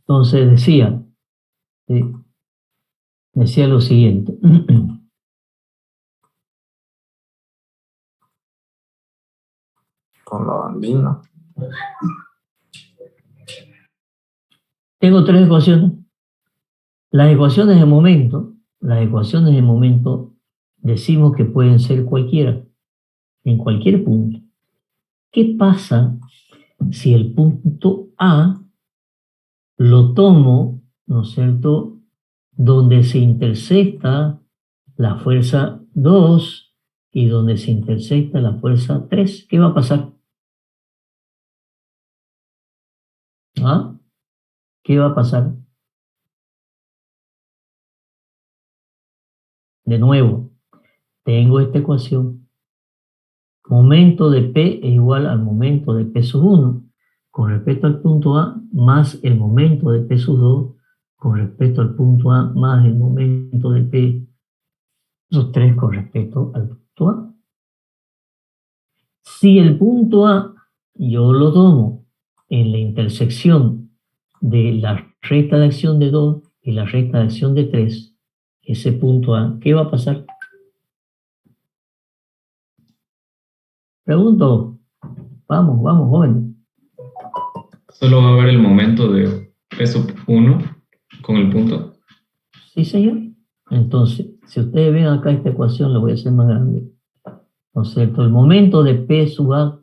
Entonces decía lo siguiente. Con la bandina. Tengo tres ecuaciones. Las ecuaciones de momento decimos que pueden ser cualquiera, en cualquier punto. ¿Qué pasa si el punto A lo tomo, ¿no es cierto?, donde se intersecta la fuerza 2 y donde se intersecta la fuerza 3? ¿Qué va a pasar? ¿Ah? ¿Qué va a pasar? De nuevo, tengo esta ecuación. Momento de P es igual al momento de P sub 1 con respecto al punto A más el momento de P sub 2 con respecto al punto A más el momento de P sub 3 con respecto al punto A. Si el punto A yo lo tomo en la intersección de la recta de acción de 2 y la recta de acción de 3, ese punto A, ¿qué va a pasar? Pregunto, vamos, jóvenes. Solo va a haber el momento de peso 1 con el punto. Sí, señor. Entonces, si ustedes ven acá esta ecuación, la voy a hacer más grande. ¿No es cierto? El momento de P sub A,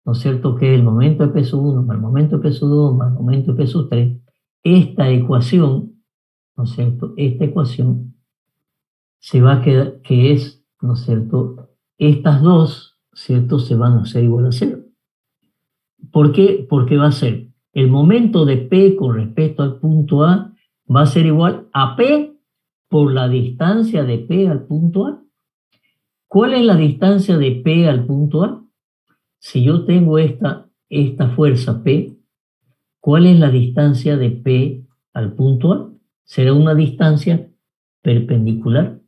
¿no es cierto? Que es el momento de P sub 1 más el momento de P sub 2 más el momento de P sub 3. Esta ecuación, ¿no es cierto? Esta ecuación se va a quedar, que es, ¿no es cierto? Estas dos, ¿cierto? Se van a hacer igual a 0. ¿Por qué? Porque va a ser el momento de P con respecto al punto A va a ser igual a P por la distancia de P al punto A. ¿Cuál es la distancia de P al punto A? Si yo tengo esta fuerza P, ¿cuál es la distancia de P al punto A? Será una distancia perpendicular,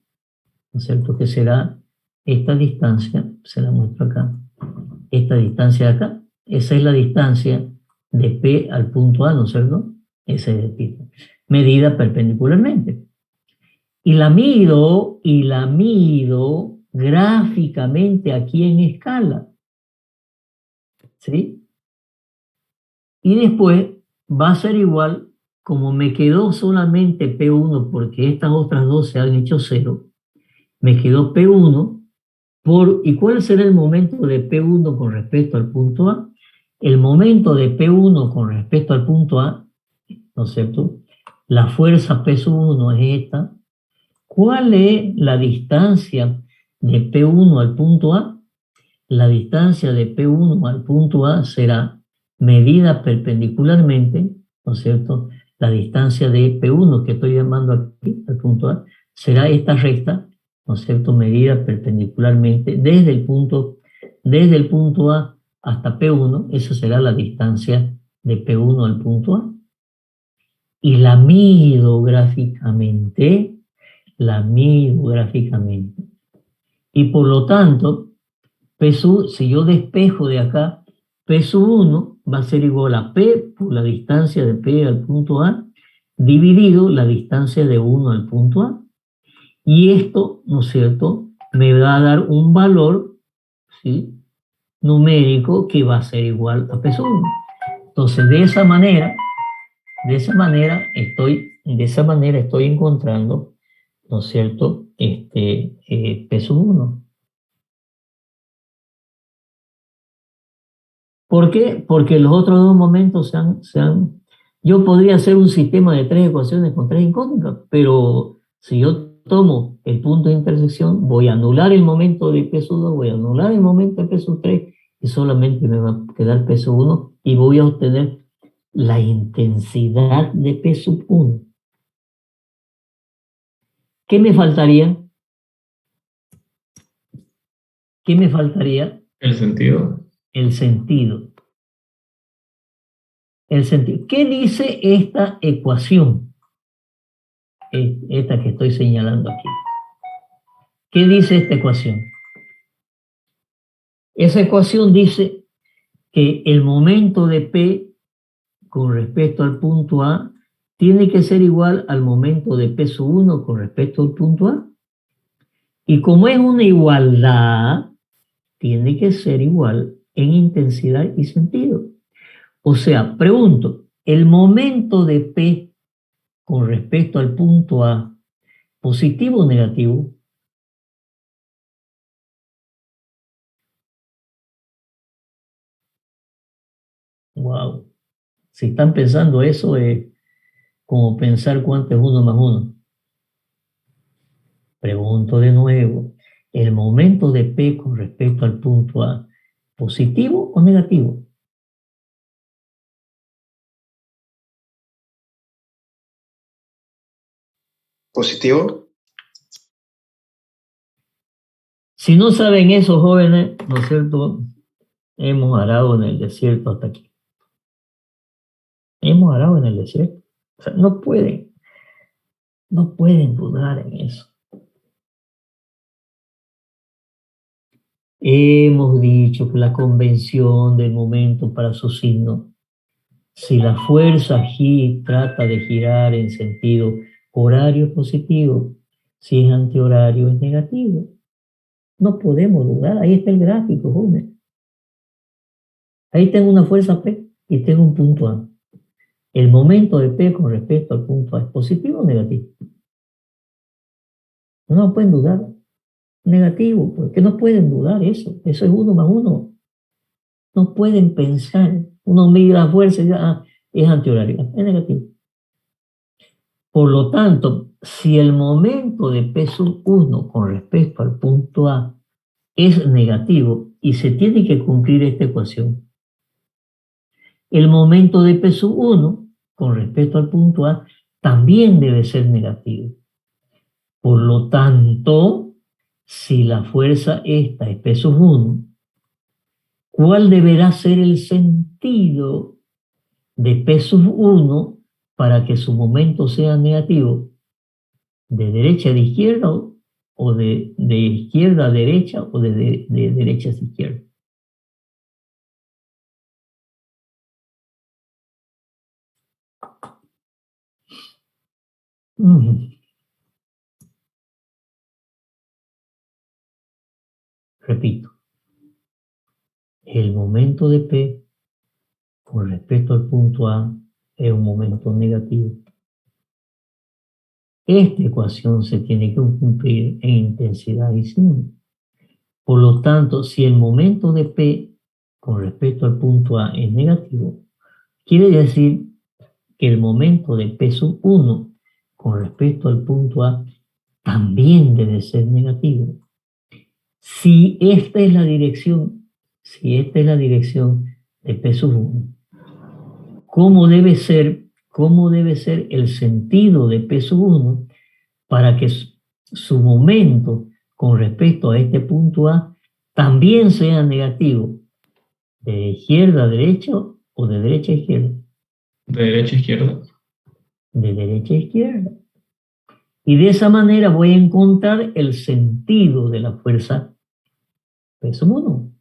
¿no es cierto? Que será esta distancia, se la muestro acá, esta distancia de acá. Esa es la distancia de P al punto A, ¿no es cierto? Esa es P, medida perpendicularmente. Y la mido gráficamente aquí en escala. ¿Sí? Y después va a ser igual, como me quedó solamente P1 porque estas otras dos se han hecho 0, me quedó P1 ¿y cuál será el momento de P1 con respecto al punto A? El momento de P1 con respecto al punto A, ¿no es cierto? La fuerza P sub 1 es esta. ¿Cuál es la distancia de P1 al punto A? La distancia de P1 al punto A será medida perpendicularmente, ¿no es cierto? La distancia de P1 que estoy llamando aquí al punto A será esta recta, ¿no es cierto? Medida perpendicularmente desde el punto A hasta P1, esa será la distancia de P1 al punto A. Y la mido gráficamente. Y por lo tanto, si yo despejo de acá, P sub 1 va a ser igual a P por la distancia de P al punto A, dividido la distancia de 1 al punto A. Y esto, ¿no es cierto?, me va a dar un valor, ¿sí?, numérico que va a ser igual a P sub 1. Entonces, de esa manera estoy encontrando, ¿no es cierto?, P sub 1. ¿Por qué? Porque los otros dos momentos yo podría hacer un sistema de tres ecuaciones con tres incógnitas, pero si yo tomo el punto de intersección, voy a anular el momento de P sub 2, voy a anular el momento de P sub 3 y solamente me va a quedar P sub 1 y voy a obtener la intensidad de P sub 1. ¿Qué me faltaría? El sentido. El sentido. ¿Qué dice esta ecuación? Esta que estoy señalando aquí. ¿Qué dice esta ecuación? Esa ecuación dice que el momento de P con respecto al punto A tiene que ser igual al momento de P sub 1 con respecto al punto A. Y como es una igualdad, tiene que ser igual en intensidad y sentido. O sea, pregunto, ¿el momento de P con respecto al punto A, positivo o negativo? Wow. Si están pensando eso, es como pensar cuánto es 1 más 1. Pregunto de nuevo, ¿el momento de P con respecto al punto A, positivo o negativo? Positivo. Si no saben eso, jóvenes, ¿no es cierto? Hemos arado en el desierto hasta aquí. Hemos arado en el desierto. O sea, no pueden dudar en eso. Hemos dicho que la convención del momento para su signo, si la fuerza G trata de girar en sentido horario positivo, si es antihorario es negativo. No podemos dudar, ahí está el gráfico, joven. Ahí tengo una fuerza P y tengo un punto A. ¿El momento de P con respecto al punto A es positivo o negativo? No pueden dudar. Negativo, porque no pueden dudar eso. Eso es 1 más 1. No pueden pensar. Uno mide la fuerza y dice, es antihorario, es negativo. Por lo tanto, si el momento de P sub 1 con respecto al punto A es negativo y se tiene que cumplir esta ecuación, el momento de P sub 1 con respecto al punto A también debe ser negativo. Por lo tanto, si la fuerza esta es P sub 1, ¿cuál deberá ser el sentido de P sub 1 para que su momento sea negativo? ¿De derecha a de izquierda o de izquierda a derecha o de derecha a izquierda? Repito, el momento de P con respecto al punto A es un momento negativo. Esta ecuación se tiene que cumplir en intensidad y signo. Por lo tanto, si el momento de P con respecto al punto A es negativo, quiere decir que el momento de P sub 1 con respecto al punto A también debe ser negativo. Si esta es la dirección de P sub 1, ¿cómo debe ser el sentido de P sub 1 para que su momento con respecto a este punto A también sea negativo? ¿De izquierda a derecha o de derecha a izquierda? De derecha a izquierda. De derecha a izquierda. Y de esa manera voy a encontrar el sentido de la fuerza P sub 1.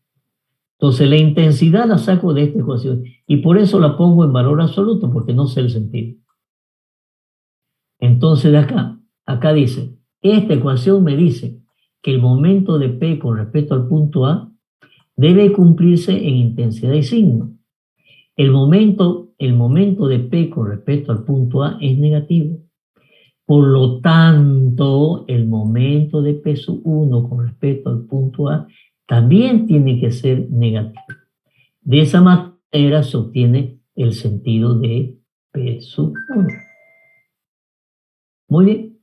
Entonces la intensidad la saco de esta ecuación y por eso la pongo en valor absoluto, porque no sé el sentido. Entonces de acá dice, esta ecuación me dice que el momento de P con respecto al punto A debe cumplirse en intensidad y signo. El momento de P con respecto al punto A es negativo. Por lo tanto, el momento de P sub 1 con respecto al punto A también tiene que ser negativo. De esa manera se obtiene el sentido de P sub 1. Muy bien.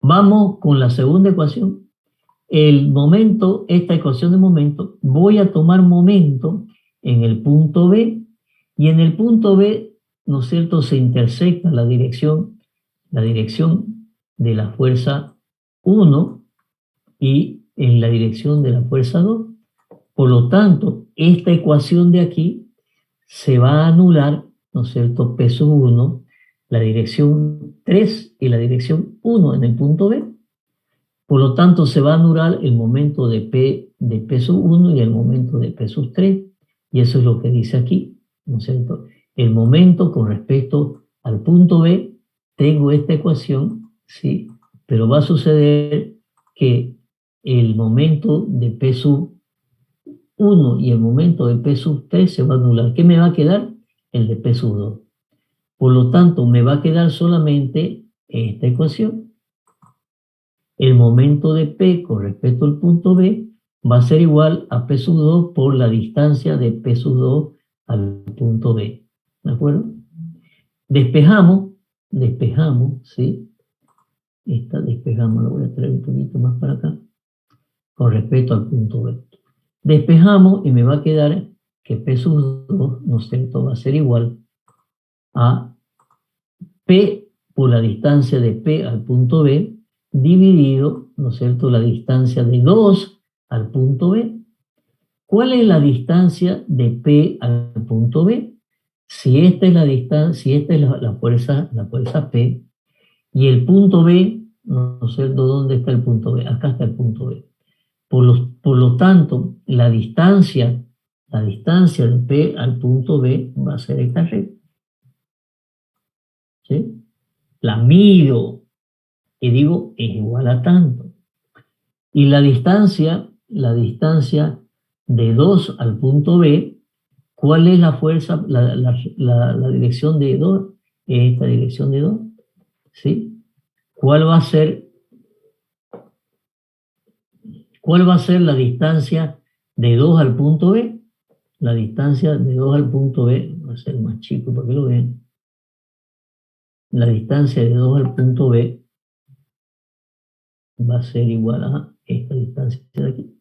Vamos con la segunda ecuación. Esta ecuación de momento, voy a tomar momento en el punto B y en el punto B, ¿no es cierto?, se intersecta la dirección de la fuerza 1 y en la dirección de la fuerza 2. Por lo tanto, esta ecuación de aquí se va a anular, ¿no es cierto?, P sub 1, la dirección 3 y la dirección 1 en el punto B. Por lo tanto, se va a anular el momento de P sub 1 y el momento de P sub 3. Y eso es lo que dice aquí, ¿no es cierto? El momento con respecto al punto B, tengo esta ecuación, ¿sí? Pero va a suceder que el momento de P sub 1 y el momento de P sub 3 se va a anular. ¿Qué me va a quedar? El de P sub 2. Por lo tanto, me va a quedar solamente esta ecuación. El momento de P con respecto al punto B va a ser igual a P sub 2 por la distancia de P sub 2 al punto B. ¿De acuerdo? Despejamos, ¿sí? Esta despejamos, la voy a traer un poquito más para acá, con respecto al punto B. Despejamos y me va a quedar que P sub 2, ¿no es cierto?, va a ser igual a P por la distancia de P al punto B, dividido, ¿no es cierto?, la distancia de 2 al punto B. ¿Cuál es la distancia de P al punto B? Si esta es la distancia, si esta es la fuerza P, y el punto B, ¿no es cierto?, ¿dónde está el punto B? Acá está el punto B. Por lo tanto, la distancia de P al punto B va a ser esta recta, ¿sí? La mido y digo es igual a tanto. Y la distancia de 2 al punto B, ¿cuál es la fuerza, la dirección de 2? Es esta dirección de 2, ¿sí? ¿Cuál va a ser la distancia de 2 al punto B? La distancia de 2 al punto B va a ser más chico para que lo vean. La distancia de 2 al punto B va a ser igual a esta distancia de aquí.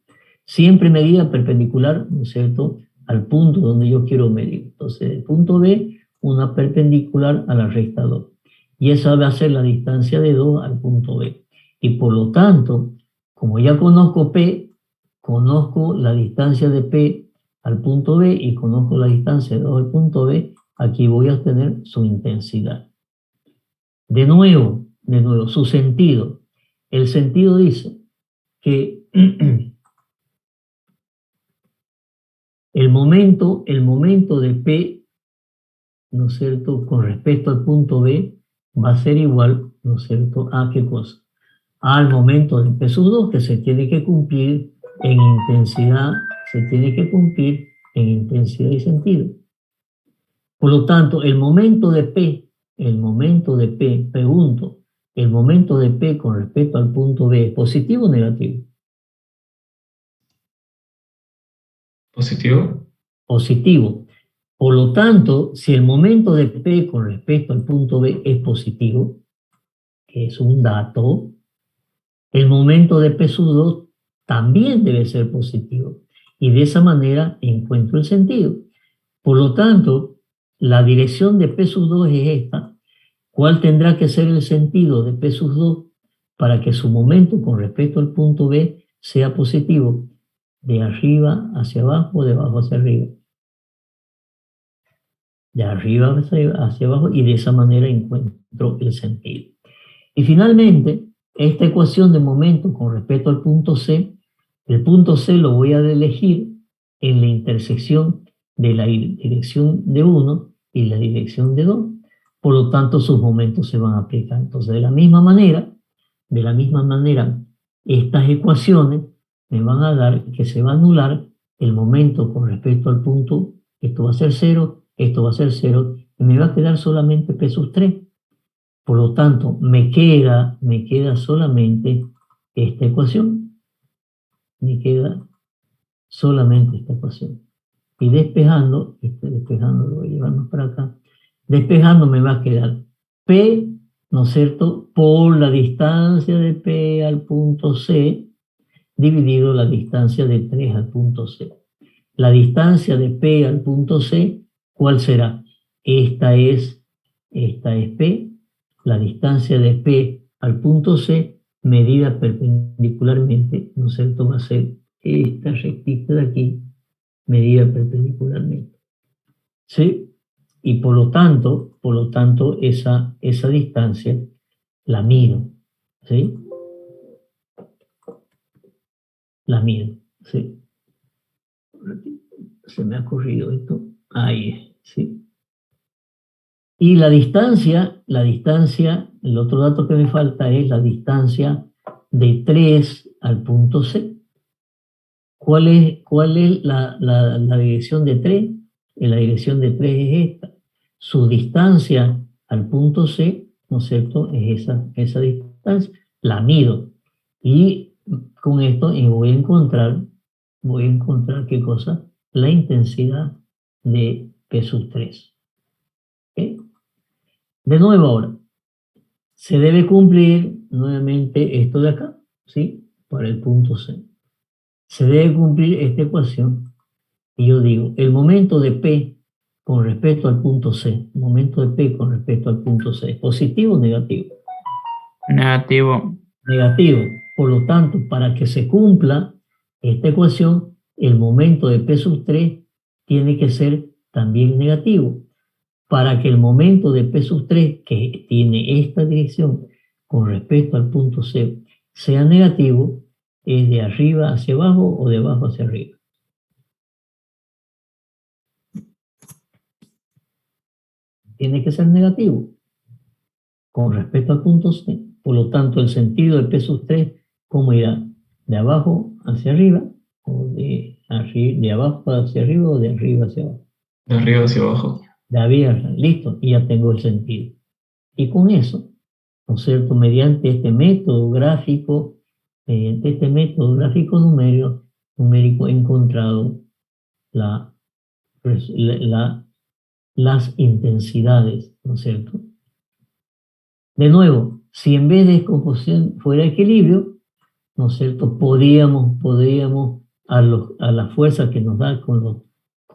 Siempre medida perpendicular, ¿no es cierto?, al punto donde yo quiero medir. Entonces, el punto B, una perpendicular a la recta 2. Y esa va a ser la distancia de 2 al punto B. Y por lo tanto, como ya conozco P, conozco la distancia de P al punto B y conozco la distancia de 2 al punto B, aquí voy a tener su intensidad. De nuevo, su sentido. El sentido dice que el momento de P, ¿no es cierto?, con respecto al punto B, va a ser igual, ¿no es cierto?, a ¿qué cosa? Al momento de P sub 2, que se tiene que cumplir en intensidad, y sentido. Por lo tanto, el momento de P, pregunto, ¿el momento de P con respecto al punto B es positivo o negativo? ¿Positivo? Positivo. Por lo tanto, si el momento de P con respecto al punto B es positivo, que es un dato, el momento de P sub 2 también debe ser positivo. Y de esa manera encuentro el sentido. Por lo tanto, la dirección de P sub 2 es esta. ¿Cuál tendrá que ser el sentido de P sub 2 para que su momento con respecto al punto B sea positivo? De arriba hacia abajo, de abajo hacia arriba. De arriba hacia abajo, y de esa manera encuentro el sentido. Y finalmente, esta ecuación de momento con respecto al punto C, el punto C lo voy a elegir en la intersección de la dirección de 1 y la dirección de 2. Por lo tanto, sus momentos se van a aplicar. Entonces, de la misma manera, estas ecuaciones me van a dar que se va a anular el momento con respecto al punto. Esto va a ser 0, esto va a ser 0, y me va a quedar solamente P sub 3. Por lo tanto, me queda solamente esta ecuación. Me queda solamente esta ecuación. Y despejando lo voy a llevar más para acá. Despejando me va a quedar P, ¿no es cierto?, por la distancia de P al punto C, dividido la distancia de 3 al punto C. La distancia de P al punto C, ¿cuál será? Esta es P, la distancia de P al punto C, medida perpendicularmente, ¿no es cierto?, va a ser esta rectita de aquí, medida perpendicularmente. ¿Sí? Y por lo tanto, esa distancia la mido. ¿Sí? La mido. ¿Sí? Se me ha ocurrido esto. Ahí, ¿sí? Y la distancia, el otro dato que me falta es la distancia de 3 al punto C. ¿Cuál es la dirección de 3? La dirección de 3 es esta. Su distancia al punto C, ¿no es cierto? Es esa distancia. La mido. Y con esto voy a encontrar, ¿qué cosa? La intensidad de P sub 3. ¿Okay? De nuevo ahora, se debe cumplir nuevamente esto de acá, ¿sí? Para el punto C. Se debe cumplir esta ecuación y yo digo, el momento de P con respecto al punto C, el momento de P con respecto al punto C, ¿es positivo o negativo? Negativo. Negativo. Por lo tanto, para que se cumpla esta ecuación, el momento de P sub 3 tiene que ser también negativo. Para que el momento de P sub 3, que tiene esta dirección con respecto al punto C, sea negativo, es de arriba hacia abajo o de abajo hacia arriba. Tiene que ser negativo con respecto al punto C. Por lo tanto, el sentido de P sub 3, ¿cómo irá? ¿De abajo hacia arriba? ¿O de abajo hacia arriba o de arriba hacia abajo? De arriba hacia abajo. De abierta, listo, y ya tengo el sentido. Y con eso, ¿no es cierto? Mediante este método gráfico numérico he encontrado las intensidades, ¿no es cierto? De nuevo, si en vez de descomposición fuera equilibrio, ¿no es cierto? Podríamos a la fuerza que nos da con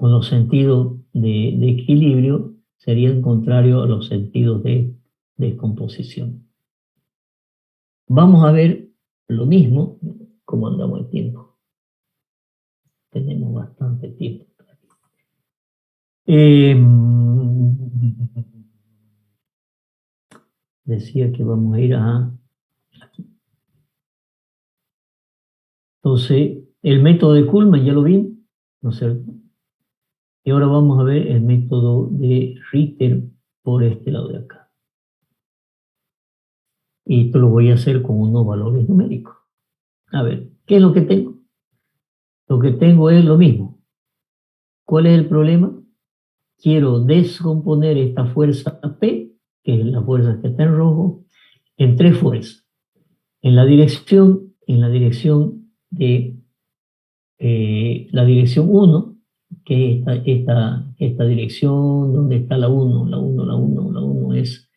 los sentidos de equilibrio, serían contrarios a los sentidos de descomposición. Vamos a ver lo mismo, cómo andamos el tiempo. Tenemos bastante tiempo. Decía que vamos a ir a... Entonces, el método de Kuhlmann ya lo vimos, ¿no es cierto? Y ahora vamos a ver el método de Ritter por este lado de acá. Y esto lo voy a hacer con unos valores numéricos. A ver, ¿qué es lo que tengo? Lo que tengo es lo mismo. ¿Cuál es el problema? Quiero descomponer esta fuerza P, que es la fuerza que está en rojo, en 3 fuerzas. En la dirección de la dirección 1, que es esta dirección donde está la 1 es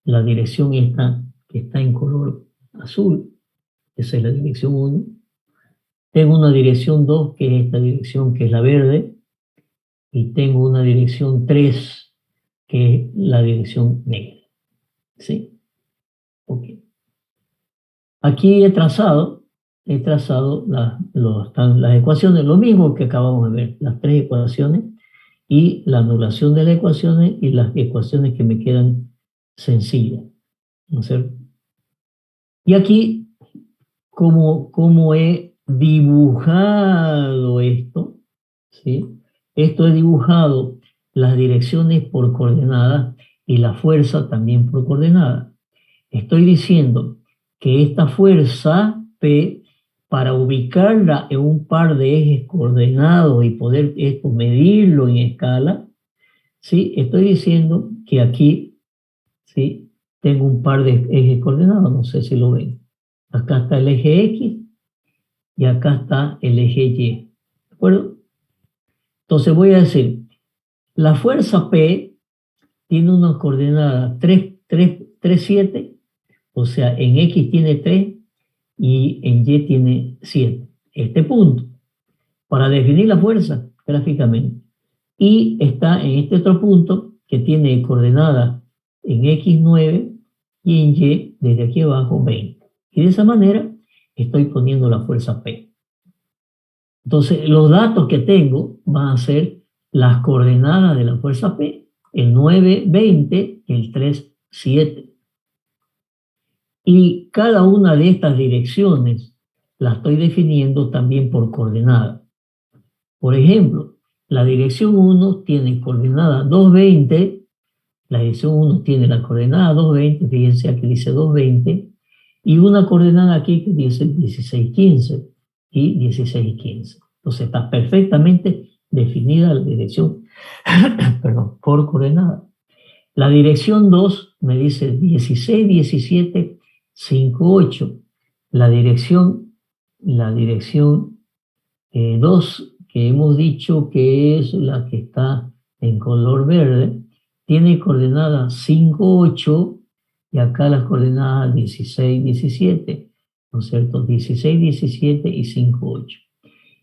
la dirección esta que está en color azul, esa es la dirección 1. Tengo una dirección 2, que es esta dirección que es la verde, y tengo una dirección 3, que es la dirección negra. ¿Sí? Ok. Aquí he trazado las ecuaciones, lo mismo que acabamos de ver, las 3 ecuaciones y la anulación de las ecuaciones y las ecuaciones que me quedan sencillas, ¿no es cierto? Y aquí, como he dibujado esto, ¿sí? Esto he dibujado las direcciones por coordenadas y la fuerza también por coordenadas. Estoy diciendo que esta fuerza P, para ubicarla en un par de ejes coordenados y poder esto medirlo en escala, ¿sí? Estoy diciendo que aquí, ¿sí? Tengo un par de ejes coordenados, no sé si lo ven. Acá está el eje X y acá está el eje Y. ¿De acuerdo? Entonces voy a decir, la fuerza P tiene unas coordenadas 3, 7, o sea, en X tiene 3 y en Y tiene 7. Este punto, para definir la fuerza gráficamente. Y está en este otro punto que tiene coordenadas en X 9 y en Y desde aquí abajo 20. Y de esa manera estoy poniendo la fuerza P. Entonces, los datos que tengo van a ser las coordenadas de la fuerza P, el 9, 20 y el 3, 7. Y cada una de estas direcciones la estoy definiendo también por coordenada. Por ejemplo, la dirección 1 tiene coordenada 220 La dirección 1 tiene la coordenada 220, fíjense aquí dice 220, y una coordenada aquí que dice 1615 y 1615. Entonces está perfectamente definida la dirección perdón, por coordenada. La dirección 2 me dice 16, 17, 58. La dirección 2, que hemos dicho que es la que está en color verde, tiene coordenadas 5, 8 y acá las coordenadas 16, 17, ¿no es cierto? 16, 17 y 5, 8.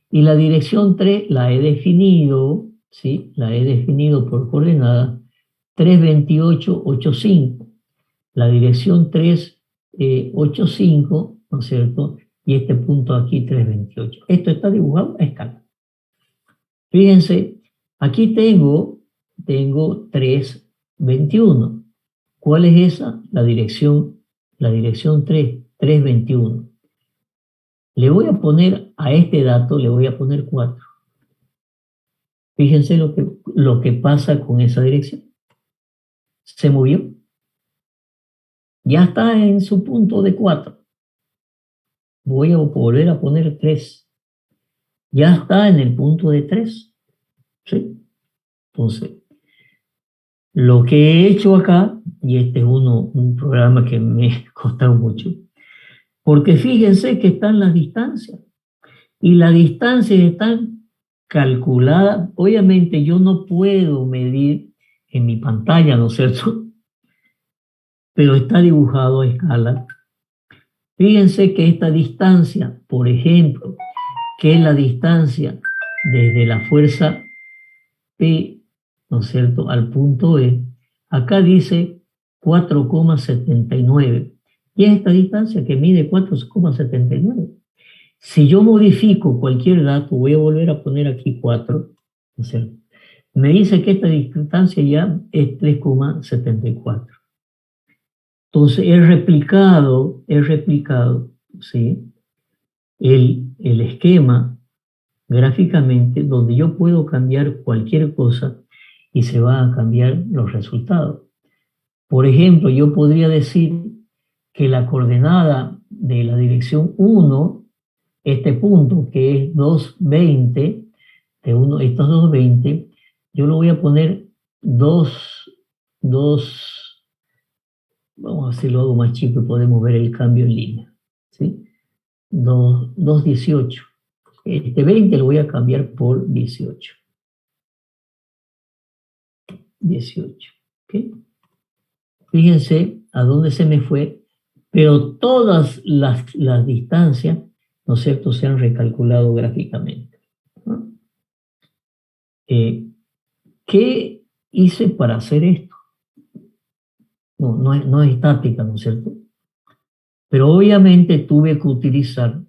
Y la dirección 3 la he definido, ¿sí? La he definido por coordenadas 3, 28, 8, 5. La dirección 3, 8, 5, ¿no es cierto? Y este punto aquí 3, 28. Esto está dibujado a escala. Fíjense, aquí tengo 3, 21. ¿Cuál es esa? La dirección 3, 3, 21. Le voy a poner a este dato, le voy a poner 4. Fíjense lo que pasa con esa dirección. Se movió. Ya está en su punto de 4. Voy a volver a poner 3. Ya está en el punto de 3. ¿Sí? Entonces, lo que he hecho acá, y este es un programa que me ha costado mucho, porque fíjense que están las distancias, y las distancias están calculadas. Obviamente yo no puedo medir en mi pantalla, ¿no es cierto? Pero está dibujado a escala. Fíjense que esta distancia, por ejemplo, que es la distancia desde la fuerza P, ¿no es cierto?, al punto E, acá dice 4,79. Y es esta distancia que mide 4,79. Si yo modifico cualquier dato, voy a volver a poner aquí 4, ¿no es cierto?, me dice que esta distancia ya es 3,74. Entonces he replicado, ¿sí?, el esquema gráficamente, donde yo puedo cambiar cualquier cosa y se van a cambiar los resultados. Por ejemplo, yo podría decir que la coordenada de la dirección 1, este punto que es 220, estos 220, yo lo voy a poner 2, vamos a ver si lo hago más chico y podemos ver el cambio en línea, ¿sí? 218. Este 20 lo voy a cambiar por 18. 18. ¿Okay? Fíjense a dónde se me fue, pero todas las distancias, ¿no es cierto?, se han recalculado gráficamente, ¿no? ¿Qué hice para hacer esto? No es estática, ¿no es cierto? Pero obviamente tuve que utilizar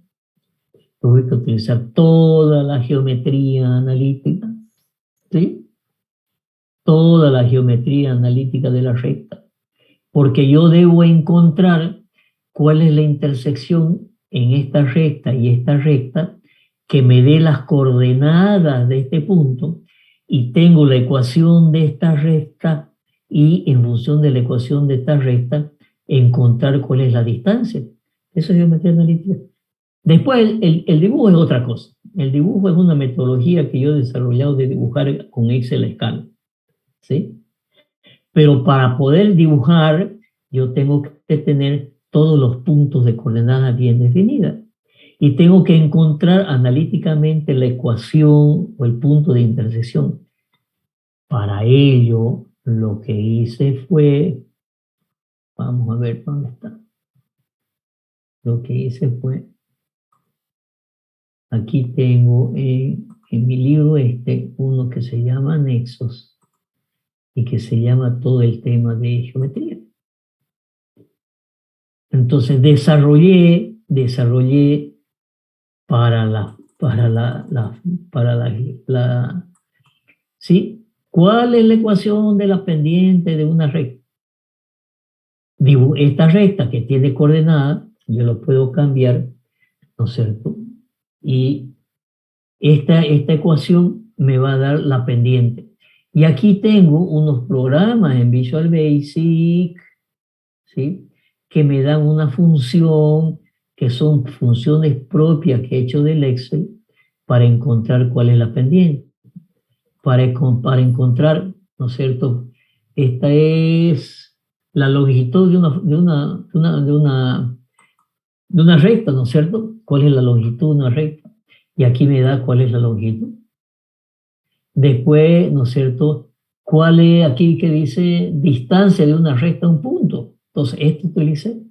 toda la geometría analítica, ¿sí? Toda la geometría analítica de la recta, porque yo debo encontrar cuál es la intersección en esta recta y esta recta que me dé las coordenadas de este punto, y tengo la ecuación de esta recta, y en función de la ecuación de esta recta encontrar cuál es la distancia. Eso es geometría analítica. Después el dibujo es otra cosa. El dibujo es una metodología que yo he desarrollado de dibujar con Excel a escala, ¿sí? Pero para poder dibujar, yo tengo que tener todos los puntos de coordenadas bien definidas. Y tengo que encontrar analíticamente la ecuación o el punto de intersección. Para ello, lo que hice fue, vamos a ver dónde está. Lo que hice fue, aquí tengo en mi libro uno que se llama Nexos y que se llama todo el tema de geometría. Entonces desarrollé ¿sí? ¿Cuál es la ecuación de la pendiente de una recta? Esta recta que tiene coordenadas, yo lo puedo cambiar, ¿no es cierto? Y esta ecuación me va a dar la pendiente. Y aquí tengo unos programas en Visual Basic, ¿sí?, que me dan una función, que son funciones propias que he hecho del Excel para encontrar cuál es la pendiente. Para encontrar, ¿no es cierto? Esta es la longitud de una recta, ¿no es cierto? ¿Cuál es la longitud de una recta? Y aquí me da cuál es la longitud. Después, ¿no es cierto? ¿Cuál es aquí que dice distancia de una recta a un punto? Entonces, esto utilicé.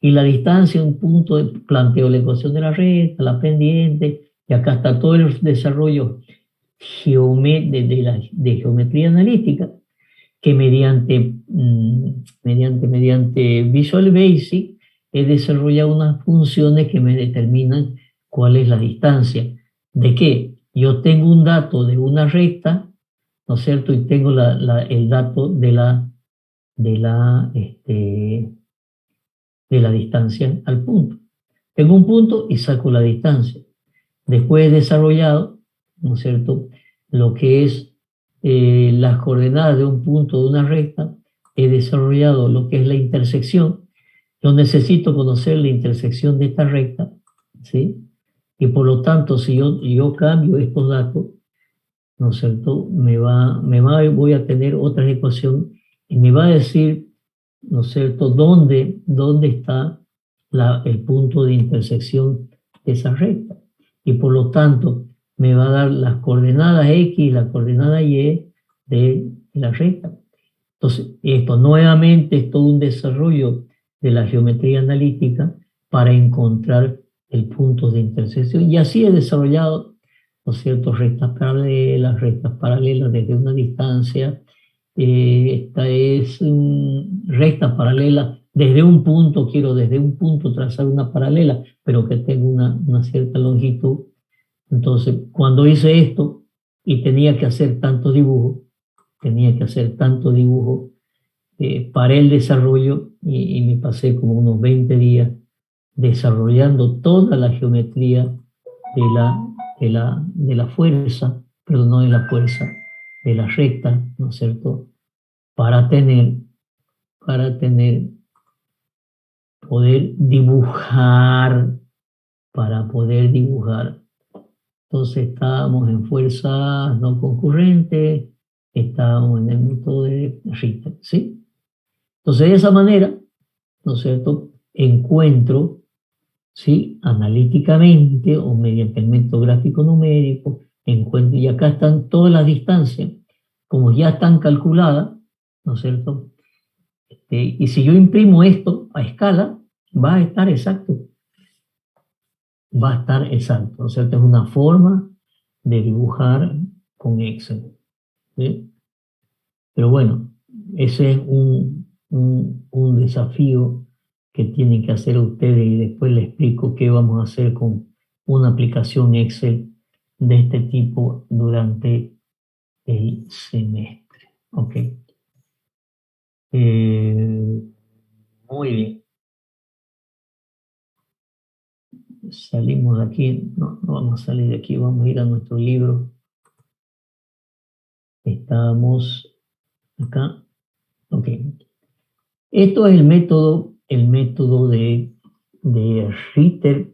Y la distancia a un punto, planteo la ecuación de la recta, la pendiente, y acá está todo el desarrollo de geometría analítica, que mediante Visual Basic he desarrollado unas funciones que me determinan cuál es la distancia. ¿De qué? Yo tengo un dato de una recta, ¿no es cierto? Y tengo el dato de la distancia al punto. Tengo un punto y saco la distancia. Después he desarrollado, ¿no es cierto?, lo que es las coordenadas de un punto de una recta. He desarrollado lo que es la intersección. Yo necesito conocer la intersección de esta recta, ¿sí? Y por lo tanto, si yo cambio estos datos, ¿no es cierto?, voy a tener otra ecuación y me va a decir, ¿no es cierto?, dónde está el punto de intersección de esa recta. Y por lo tanto, me va a dar las coordenadas X y la coordenada Y de la recta. Entonces, esto nuevamente es todo un desarrollo de la geometría analítica para encontrar el punto de intersección. Y así he desarrollado, ¿no es cierto?, rectas paralelas desde una distancia. Esta es recta paralela desde un punto, quiero desde un punto trazar una paralela, pero que tenga una cierta longitud. Entonces, cuando hice esto y tenía que hacer tanto dibujo, paré el desarrollo y me pasé como unos 20 días desarrollando toda la geometría de la fuerza, pero no de la fuerza, de la recta, ¿no es cierto?, para poder dibujar, Entonces estábamos en fuerzas no concurrentes, estábamos en el método de Richter, ¿sí? Entonces de esa manera, ¿no es cierto?, encuentro, ¿sí?, analíticamente o mediante el método gráfico numérico, encuentro, y acá están todas las distancias, como ya están calculadas, ¿no es cierto? Y si yo imprimo esto a escala, va a estar exacto. ¿No es cierto? Es una forma de dibujar con Excel, ¿sí? Pero bueno, ese es un desafío que tienen que hacer ustedes y después les explico qué vamos a hacer con una aplicación Excel de este tipo durante el semestre. Ok. Muy bien. Salimos de aquí. No vamos a salir de aquí, vamos a ir a nuestro libro. Estamos acá. Ok. Esto es el método de Ritter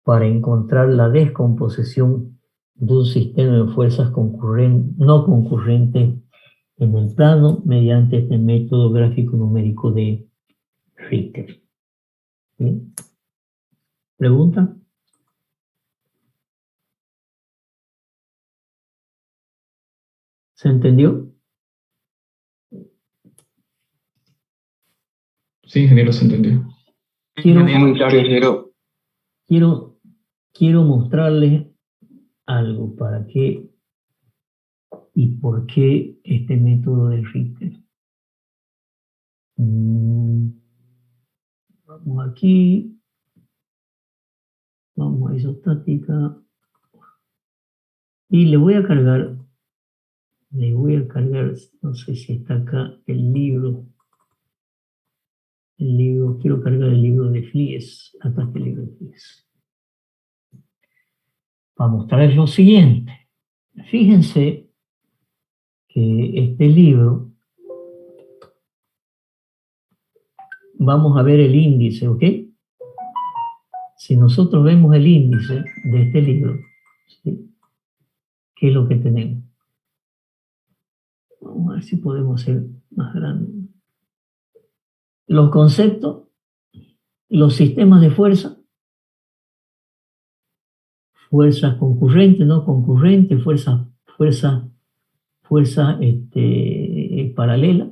para encontrar la descomposición de un sistema de fuerzas no concurrentes en el plano mediante este método gráfico numérico de Ritter. ¿Sí? ¿Pregunta? ¿Se entendió? Sí, ingeniero, se entendió. Muy claro, ingeniero. Quiero mostrarles algo para qué y por qué este método de Richter. Vamos aquí, vamos a isostática y le voy a cargar, no sé si está acá el libro, quiero cargar el libro de Flies, acá está el libro de Flies. Para mostrarles lo siguiente, fíjense que este libro, vamos a ver el índice, ¿ok? Si nosotros vemos el índice de este libro, ¿sí? ¿Qué es lo que tenemos? Vamos a ver si podemos ser más grandes. Los conceptos, los sistemas de fuerza, fuerzas concurrentes, no concurrentes, fuerza paralela.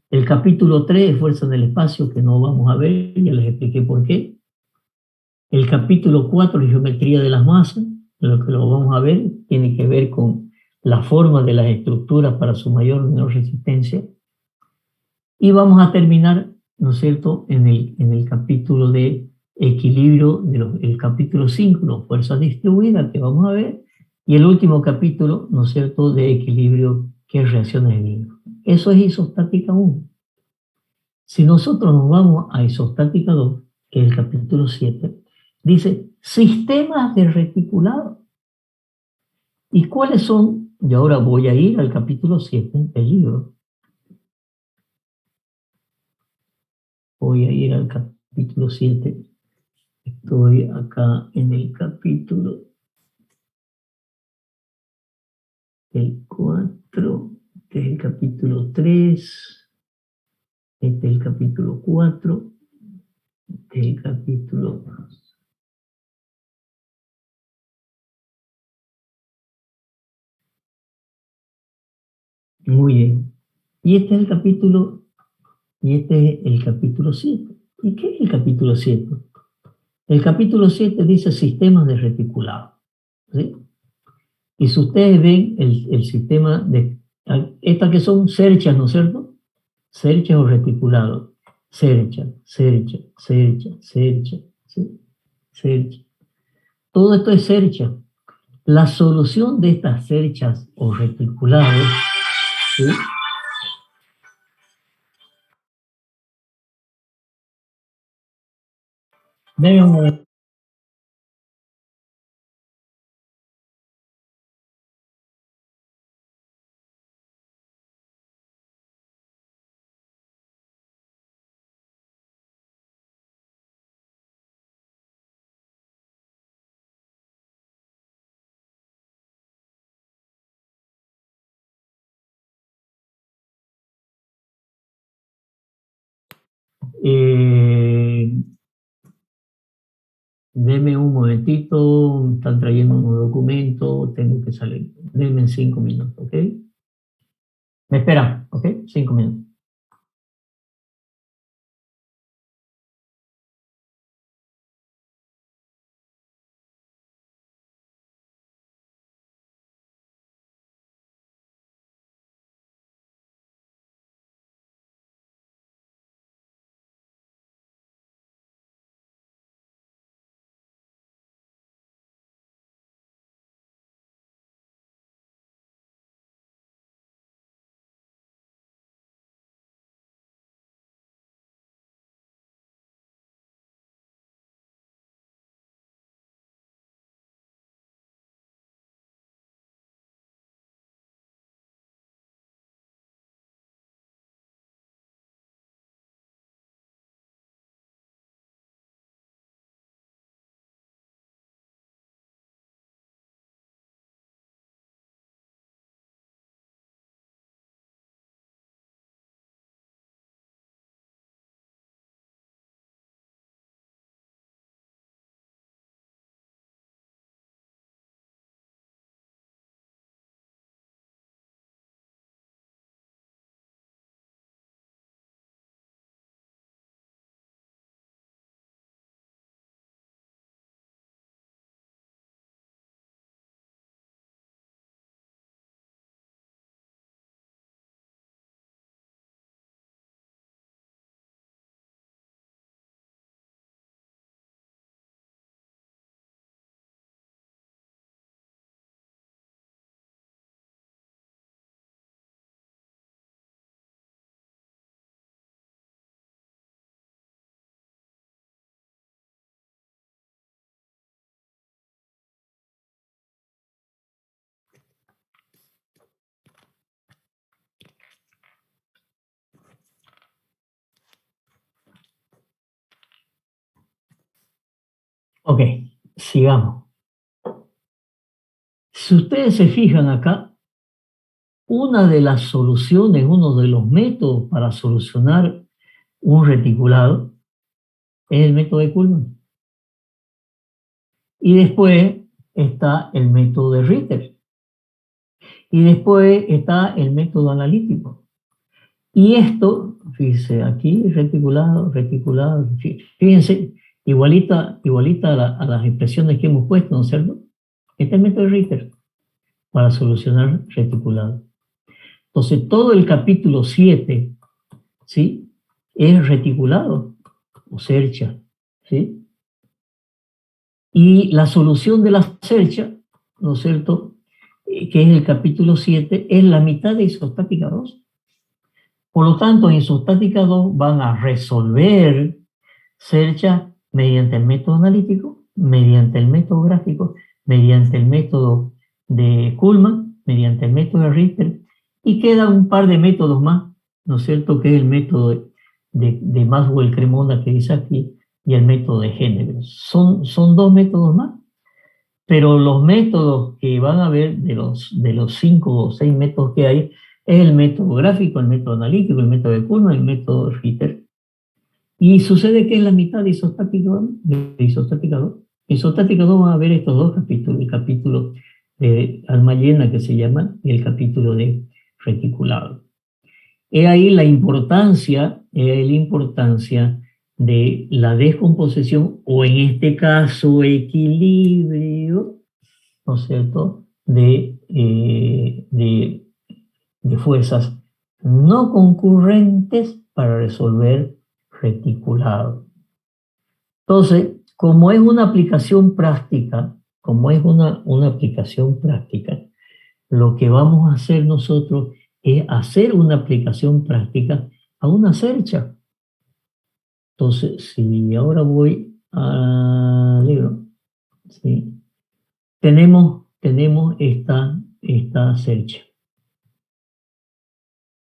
El capítulo 3 es fuerza en el espacio, que no vamos a ver, ya les expliqué por qué. El capítulo 4 es geometría de las masas, lo que lo vamos a ver, tiene que ver con la forma de las estructuras para su mayor o menor resistencia. Y vamos a terminar, ¿no es cierto?, en el capítulo de equilibrio, el capítulo 5, ¿no?, fuerzas distribuidas, que vamos a ver, y el último capítulo, ¿no es cierto?, de equilibrio, que es reacciones de vínculo. Eso es isostática 1. Si nosotros nos vamos a isostática 2, que es el capítulo 7, dice sistemas de reticulado. ¿Y cuáles son? Yo ahora voy a ir al capítulo 7 del libro. Voy a ir al capítulo 7. Estoy acá en el capítulo el 4, este es el capítulo 3, este es el capítulo 4, este es el capítulo... Muy bien. Y este es el capítulo, y este es el capítulo 7. ¿Y qué es el capítulo 7? El capítulo 7 dice sistemas de reticulado, ¿sí? Y si ustedes ven el sistema de... Estas que son cerchas, ¿no es cierto? Cerchas o reticulados. Cercha, cercha, cercha, cercha, ¿sí? Cercha. Todo esto es cercha. La solución de estas cerchas o reticulados, ¿sí? Deben deme un momentito, están trayendo unos documentos, tengo que salir. Denme 5 minutos, ¿ok? Me esperan, ¿ok? 5 minutos. Ok, sigamos. Si ustedes se fijan acá, una de las soluciones, uno de los métodos para solucionar un reticulado es el método de Kuhlmann. Y después está el método de Ritter. Y después está el método analítico. Y esto, fíjense, aquí reticulado, reticulado, fíjense, igualita a las expresiones que hemos puesto, ¿no es cierto? Este es el método de Ritter para solucionar reticulado. Entonces, todo el capítulo 7, ¿sí? Es reticulado o cercha, ¿sí? Y la solución de la cercha, ¿no es cierto?, que es el capítulo 7, es la mitad de isostática 2. Por lo tanto, en isostática 2 van a resolver cercha mediante el método analítico, mediante el método gráfico, mediante el método de Kuhlmann, mediante el método de Richter, y quedan un par de métodos más, ¿no es cierto?, que es el método de Maxwell-Cremona que dice aquí, y el método de Henneberg. Son 2 métodos más, pero los métodos que van a ver de los 5 o 6 métodos que hay, es el método gráfico, el método analítico, el método de Kuhlmann, el método de Richter. Y sucede que es la mitad de isostática 2. Isostática 2 van a ver estos 2 capítulos, el capítulo de alma llena que se llama, y el capítulo de reticulado. He ahí la importancia de la descomposición, o en este caso equilibrio, ¿no es cierto?, de fuerzas no concurrentes para resolver reticulado. Entonces, como es una aplicación práctica, lo que vamos a hacer nosotros es hacer una aplicación práctica a una cercha. Entonces, si ahora voy al libro, ¿sí?, tenemos esta cercha.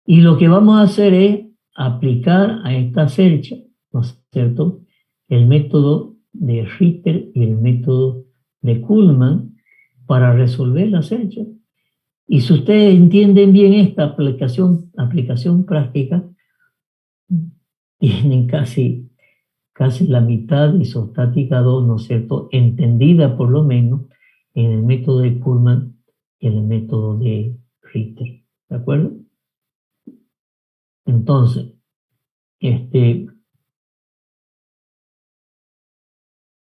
Y lo que vamos a hacer es aplicar a esta cercha, ¿no es cierto?, el método de Richter y el método de Kuhlmann para resolver la cercha. Y si ustedes entienden bien esta aplicación práctica, tienen casi la mitad de isostática 2, ¿no es cierto?, entendida por lo menos en el método de Kuhlmann y en el método de Richter. ¿De acuerdo? Entonces, esta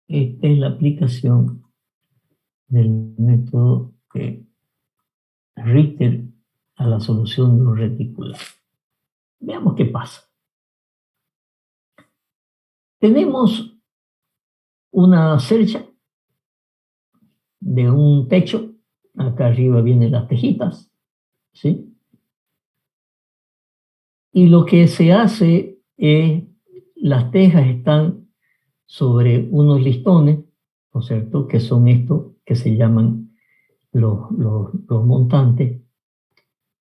es la aplicación del método de Richter a la solución de un reticulado. Veamos qué pasa. Tenemos una cercha de un techo. Acá arriba vienen las tejitas, ¿sí? Y lo que se hace es, las tejas están sobre unos listones, ¿no es cierto?, que son estos que se llaman los montantes.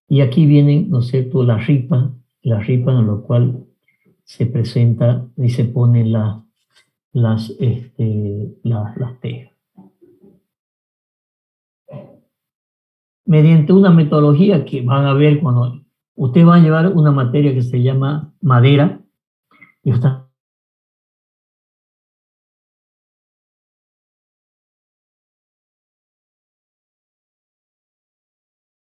Y aquí vienen, ¿no es cierto?, las ripas en lo cual se presenta y se ponen las tejas. Mediante una metodología que van a ver cuando ustedes van a llevar una materia que se llama madera, y ustedes